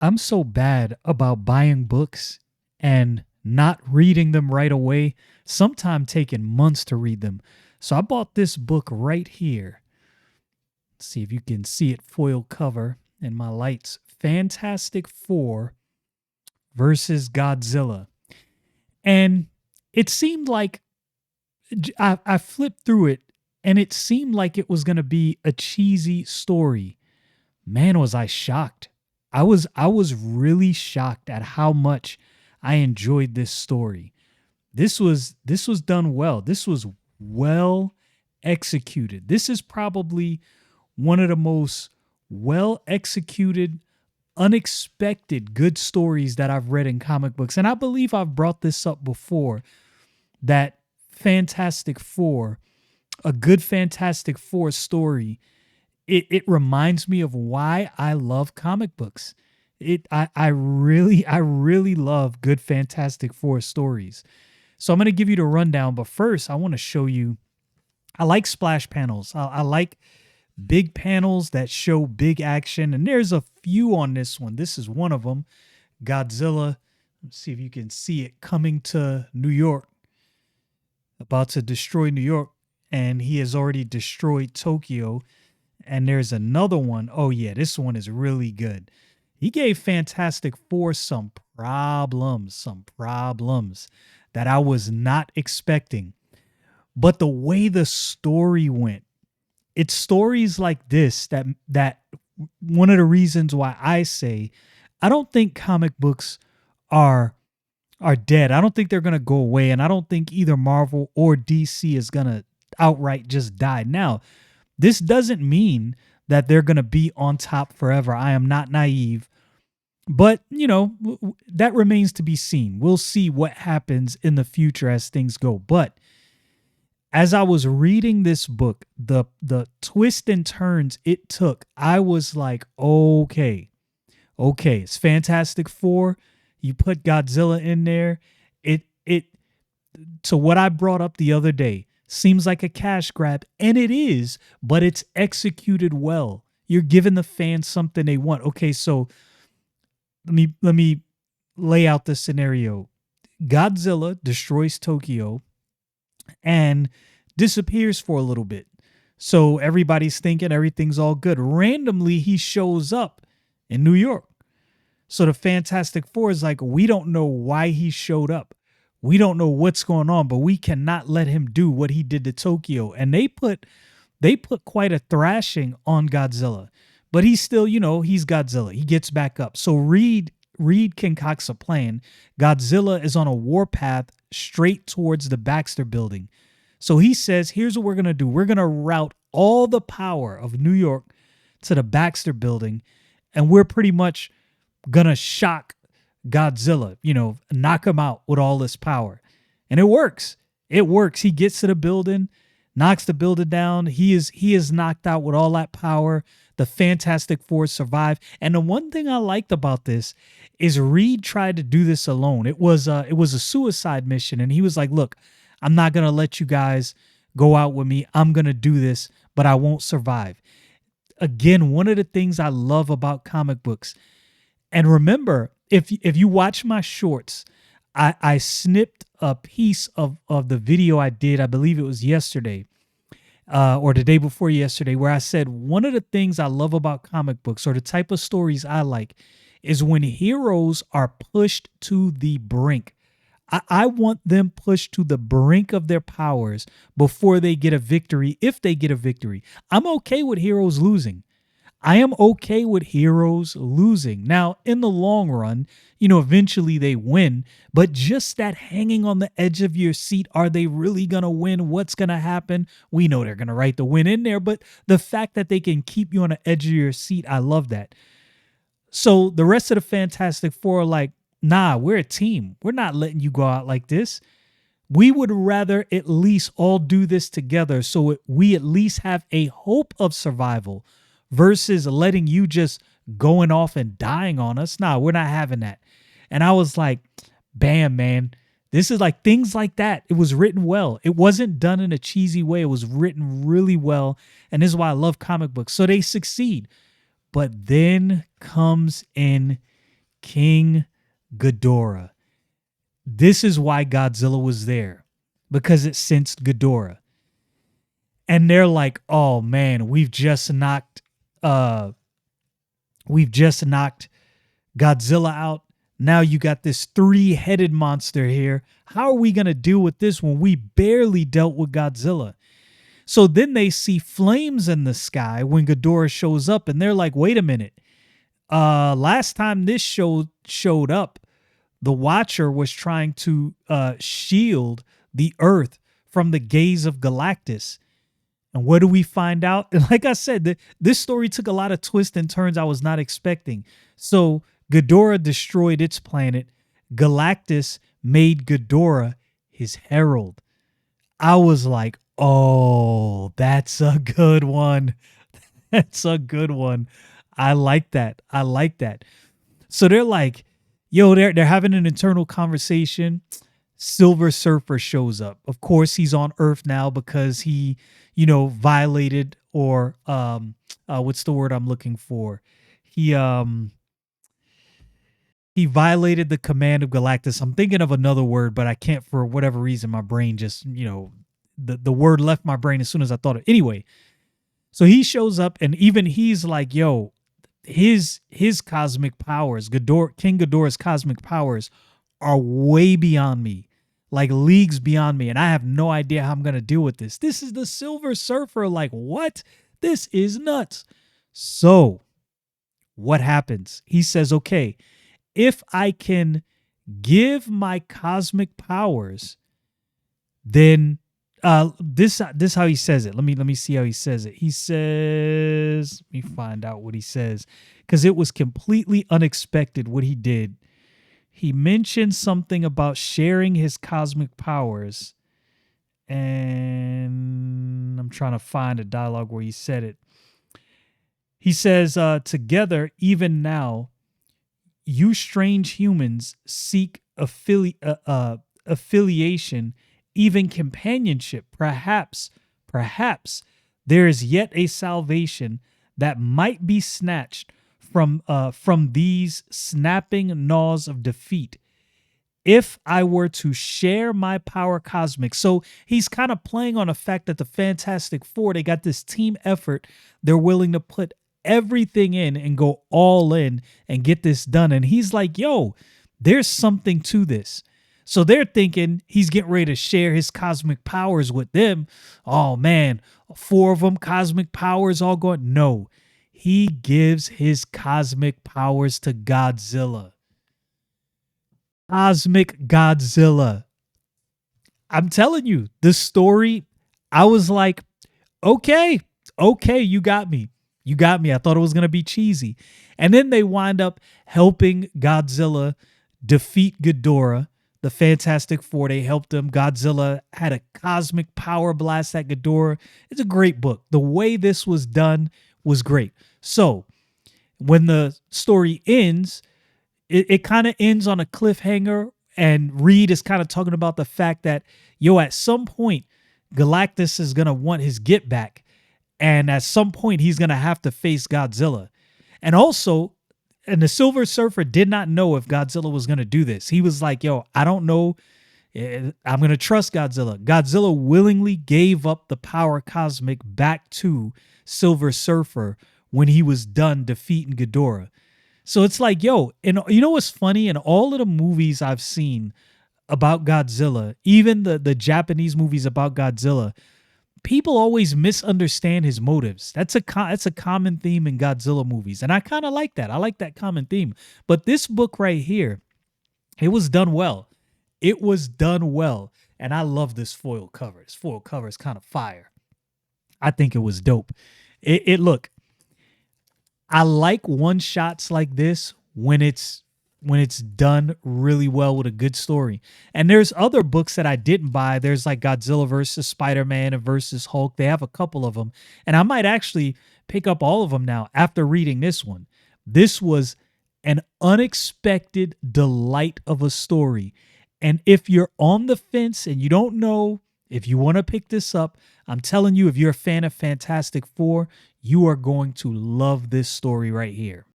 I'm so bad about buying books and not reading them right away, sometimes taking months to read them. So I bought this book right here. Let's see if you can see it, foil cover in my lights. Fantastic Four versus Godzilla. And it seemed like I flipped through it and it seemed like it was going to be a cheesy story. Man, was I shocked. I was really shocked at how much I enjoyed this story. This was done well. This was well executed. This is probably one of the most well executed, unexpected good stories that I've read in comic books. And I believe I've brought this up before, that Fantastic Four, a good Fantastic Four story, it reminds me of why I love comic books. I really love good Fantastic Four stories. So I'm going to give you the rundown, but first I want to show you. I like splash panels. I like big panels that show big action, and there's a few on this one. This is one of them. Godzilla. Let's see if you can see it coming to New York, about to destroy New York, and he has already destroyed Tokyo. And there's another one. Oh yeah, this one is really good. He gave Fantastic Four some problems that I was not expecting. But the way the story went, it's stories like this that one of the reasons why I say I don't think comic books are are dead. I don't think they're going to go away, and I don't think either Marvel or DC is going to outright just die. Now, this doesn't mean that they're going to be on top forever. I am not naive, but that remains to be seen. We'll see what happens in the future as things go. But as I was reading this book, the twists and turns it took, I was like, okay, it's Fantastic Four. You put Godzilla in there. It to what I brought up the other day, seems like a cash grab, and it is, but it's executed well. You're giving the fans something they want. Okay, so let me lay out the scenario. Godzilla destroys Tokyo and disappears for a little bit. So everybody's thinking everything's all good. Randomly, he shows up in New York. So the Fantastic Four is like, we don't know why he showed up. We don't know what's going on, but we cannot let him do what he did to Tokyo. And they put quite a thrashing on Godzilla. But he's still, he's Godzilla. He gets back up. So Reed concocts a plan. Godzilla is on a warpath straight towards the Baxter building. So he says, here's what we're going to do. We're going to route all the power of New York to the Baxter building, and we're pretty much going to shock Godzilla, knock him out with all this power. And it works. It works. He gets to the building, knocks the building down. He is knocked out with all that power. The Fantastic Four survive. And the one thing I liked about this is Reed tried to do this alone. It was a suicide mission, and he was like, look, I'm not going to let you guys go out with me. I'm going to do this, but I won't survive. Again, one of the things I love about comic books, and remember, if you watch my shorts, I snipped a piece of the video I did, I believe it was yesterday, or the day before yesterday, where I said one of the things I love about comic books, or the type of stories I like, is when heroes are pushed to the brink. I want them pushed to the brink of their powers before they get a victory, if they get a victory. I'm okay with heroes losing. I am okay with heroes losing. Now, in the long run, eventually they win, but just that hanging on the edge of your seat, are they really going to win? What's going to happen? We know they're going to write the win in there, but the fact that they can keep you on the edge of your seat, I love that. So the rest of the Fantastic Four are like, nah, we're a team. We're not letting you go out like this. We would rather at least all do this together, so we at least have a hope of survival, versus letting you just going off and dying on us. Nah, we're not having that. And I was like, bam, man. This is like things like that. It was written well. It wasn't done in a cheesy way. It was written really well. And this is why I love comic books. So they succeed. But then comes in King Ghidorah. This is why Godzilla was there, because it sensed Ghidorah. And they're like, "Oh man, uh we've just knocked Godzilla out. Now you got this three-headed monster here. How are we going to deal with this when we barely dealt with Godzilla?" So then they see flames in the sky when Ghidorah shows up, and they're like, "Wait a minute. Last time this showed up, the Watcher was trying to shield the Earth from the gaze of Galactus." And what do we find out? And like I said, this story took a lot of twists and turns I was not expecting. So Ghidorah destroyed its planet. Galactus made Ghidorah his herald. I was like, oh, that's a good one. That's a good one. I like that. I like that. So they're like, yo, they're having an internal conversation. Silver Surfer shows up. Of course, he's on Earth now because he, violated, or what's the word I'm looking for? He violated the command of Galactus. I'm thinking of another word, but I can't, for whatever reason. My brain just, the word left my brain as soon as I thought it. Anyway, so he shows up, and even he's like, yo, his cosmic powers, King Ghidorah's cosmic powers are way beyond me, like leagues beyond me, and I have no idea how I'm going to deal with this. This is the Silver Surfer. Like, what? This is nuts. So what happens? He says, okay, if I can give my cosmic powers, then this how he says it. Let me see how he says it. He says, let me find out what he says, because it was completely unexpected what he did. He mentioned something about sharing his cosmic powers, and I'm trying to find a dialogue where he said it. He says, together, even now, you strange humans seek affiliation, even companionship. Perhaps there is yet a salvation that might be snatched from these snapping gnaws of defeat, if I were to share my power cosmic. So he's kind of playing on the fact that the Fantastic Four, they got this team effort. They're willing to put everything in and go all in and get this done. And he's like, yo, there's something to this. So they're thinking he's getting ready to share his cosmic powers with them. Oh man, 4 of them cosmic powers all going. No, he gives his cosmic powers to Godzilla. Cosmic Godzilla. I'm telling you, the story, I was like, okay, you got me. You got me. I thought it was going to be cheesy. And then they wind up helping Godzilla defeat Ghidorah. The Fantastic Four, they helped him. Godzilla had a cosmic power blast at Ghidorah. It's a great book. The way this was done was great. So when the story ends, it kind of ends on a cliffhanger, and Reed is kind of talking about the fact that, yo, at some point, Galactus is going to want his get back. And at some point, he's going to have to face Godzilla. And also, and the Silver Surfer did not know if Godzilla was going to do this. He was like, yo, I don't know. I'm going to trust Godzilla. Godzilla willingly gave up the power cosmic back to Silver Surfer when he was done defeating Ghidorah. So it's like, yo, and you know what's funny? In all of the movies I've seen about Godzilla, even the Japanese movies about Godzilla, people always misunderstand his motives. That's a common theme in Godzilla movies, and I kind of like that. I like that common theme. But this book right here, it was done well. It was done well, and I love this foil cover. This foil cover is kind of fire. I think it was dope. Look, I like one shots like this when it's done really well with a good story. And there's other books that I didn't buy. There's like Godzilla versus Spider-Man and versus Hulk. They have a couple of them. And I might actually pick up all of them now after reading this one. This was an unexpected delight of a story. And if you're on the fence and you don't know if you want to pick this up, I'm telling you, if you're a fan of Fantastic Four, you are going to love this story right here.